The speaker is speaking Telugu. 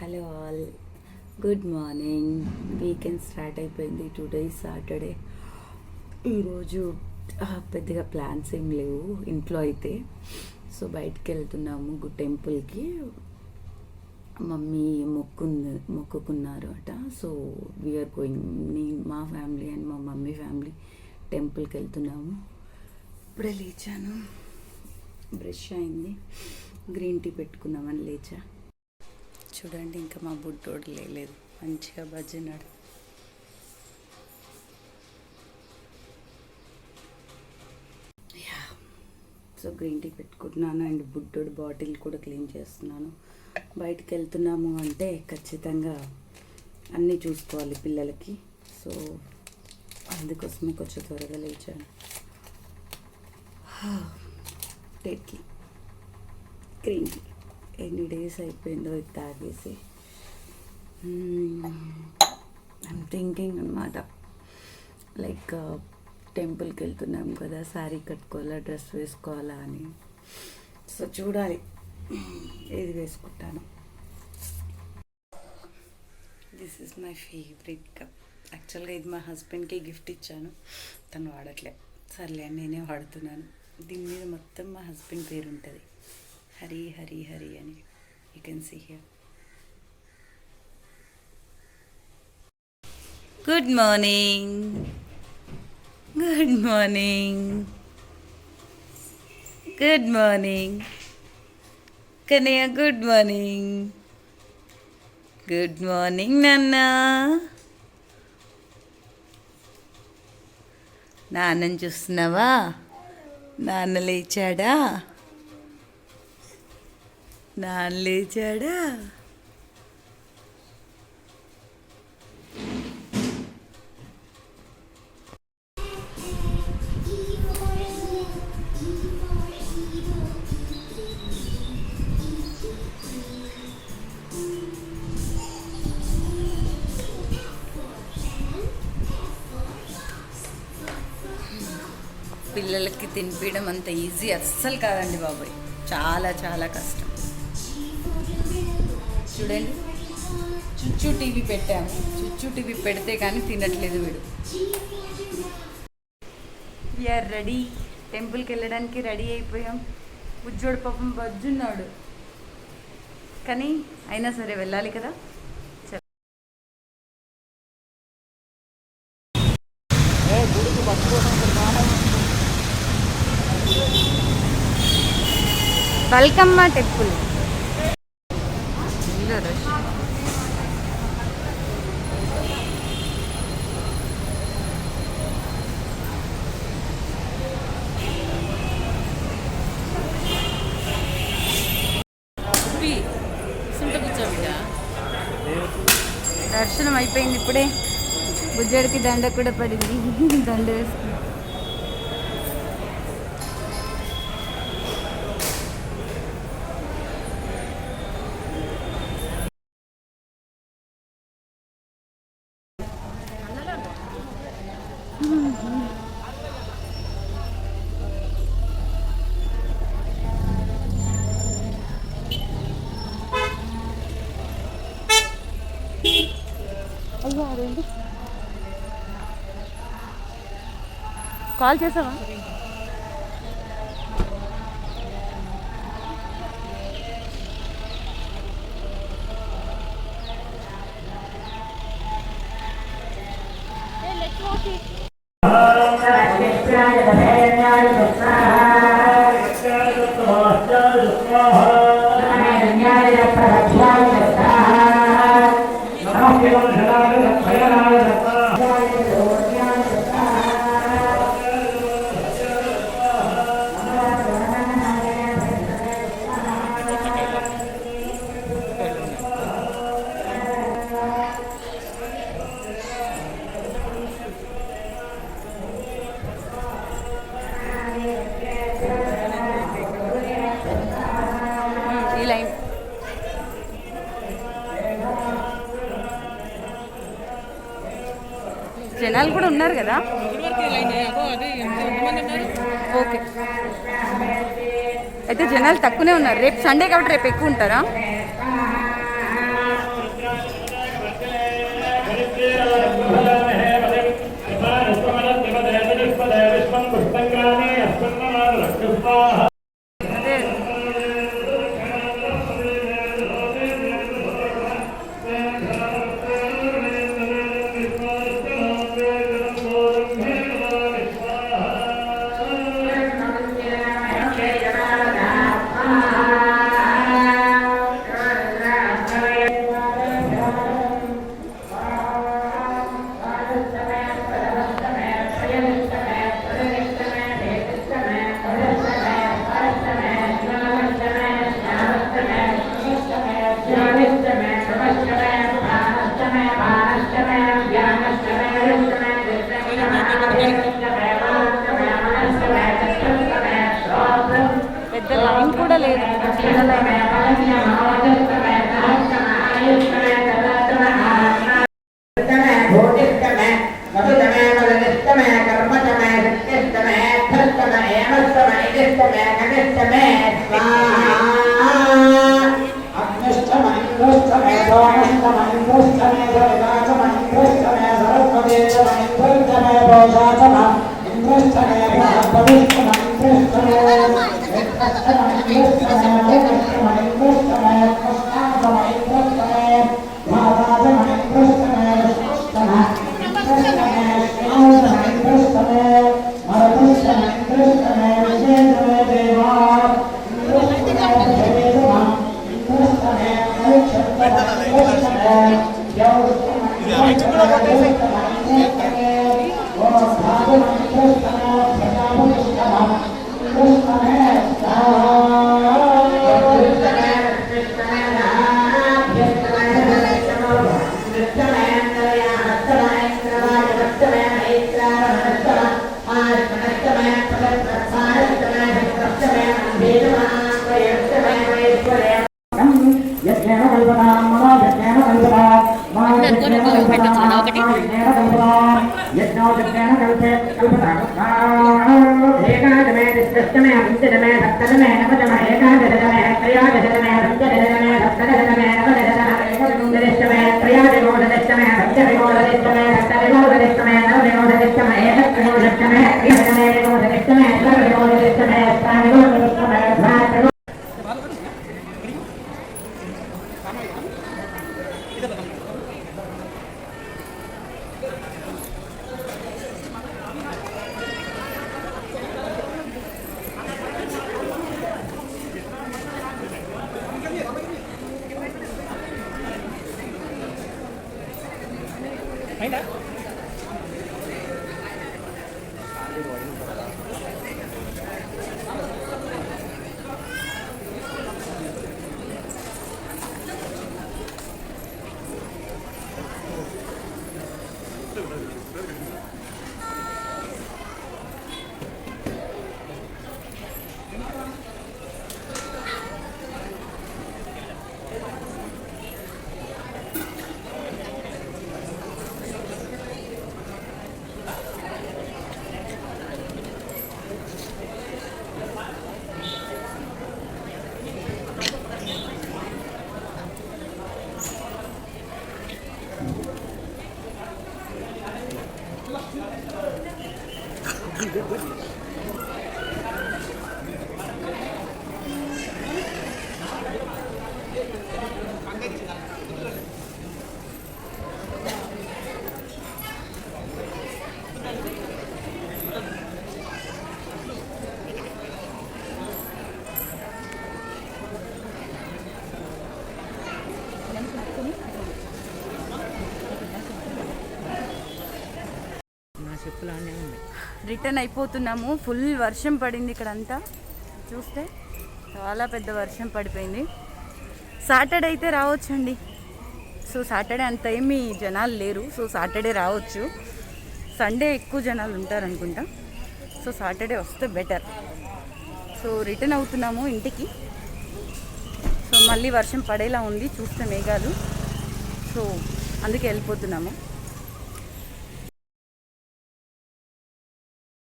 Hello all, good morning. Weekend start అయిపోయింది. Today Saturday. ఈరోజు పెద్దగా ప్లాన్స్ ఏం లేవు ఇంట్లో అయితే. సో బయటికి వెళ్తున్నాము టెంపుల్కి. మమ్మీ మొక్కుకున్నారు అట. So we're going. మా ఫ్యామిలీ అండ్ మా మమ్మీ ఫ్యామిలీ టెంపుల్కి వెళ్తున్నాము. ఇప్పుడే లేచాను, బ్రష్ అయింది, గ్రీన్ టీ పెట్టుకుందామని లేచా. చూడండి, ఇంకా మా బుడ్డోడు లేదు, మంచిగా బజ్జినాడు. సో గ్రీన్ టీ పెట్టుకుంటున్నాను అండ్ బుడ్డోడు బాటిల్ కూడా క్లీన్ చేస్తున్నాను. బయటికి వెళ్తున్నాము అంటే ఖచ్చితంగా అన్నీ చూసుకోవాలి పిల్లలకి. సో అందుకోసమే కొంచెం త్వరగా లేచాను. టేక్కి గ్రీన్ టీ ఎన్ని డేస్ అయిపోయిందో ఇది తాగేసి. ఐమ్ థింకింగ్ అనమాట, లైక్ టెంపుల్కి వెళ్తున్నాం కదా, శారీ కట్టుకోవాలా, డ్రెస్ వేసుకోవాలా అని. సో చూడాలి ఏది వేసుకుంటాను. This is my favourite cup. యాక్చువల్గా ఇది మా హస్బెండ్కి గిఫ్ట్ ఇచ్చాను, తను వాడట్లే. సర్లే నేనే వాడుతున్నాను. దీని మీద మొత్తం మా హస్బెండ్ పేరు ఉంటుంది, హరి హరి హరి అని. You can see here. Good morning, good morning, good morning Kannayya. Good morning, good morning నాన్న. నాన్నని చూస్తున్నావా? నాన్న లేచాడా? నాన్న లేచాడా? పిల్లలకి తినిపించడం అంత ఈజీ అస్సలు కాదండి బాబాయ్, చాలా చాలా కష్టం. చూడండి, చుచ్చు టీవీ పెట్టాము. చుచ్చు టీవీ పెడితే కానీ తినట్లేదు వీడు. వీఆర్ రెడీ, టెంపుల్కి వెళ్ళడానికి రెడీ అయిపోయాం. బుజ్జోడు పాపం బజ్జున్నాడు, కానీ అయినా సరే వెళ్ళాలి కదా. బల్కమ్మ టెంపుల్. దర్శనం అయిపోయింది ఇప్పుడే. బుజ్జడికి దండ కూడా పడింది, దండ వేసుకుని. కాల్ చేసావా? జనాలు కూడా ఉన్నారు కదా. ఓకే, అయితే జనాలు తక్కువనే ఉన్నారు. రేపు సండే కాబట్టి రేపు ఎక్కువ ఉంటారా? పెద్ద లైన్ కూడా లేదు. రిటర్న్ అయిపోతున్నాము. ఫుల్ వర్షం పడింది ఇక్కడంతా, చూస్తే చాలా పెద్ద వర్షం పడిపోయింది. సాటర్డే అయితే రావచ్చండి. సో సాటర్డే అంత ఏమీ జనాలు లేరు, సో సాటర్డే రావచ్చు. సండే ఎక్కువ జనాలు ఉంటారు అనుకుంటా, సో సాటర్డే వస్తే బెటర్. సో రిటర్న్ అవుతున్నాము ఇంటికి. సో మళ్ళీ వర్షం పడేలా ఉంది చూస్తే మేఘాలు, సో అందుకే వెళ్ళిపోతున్నాము.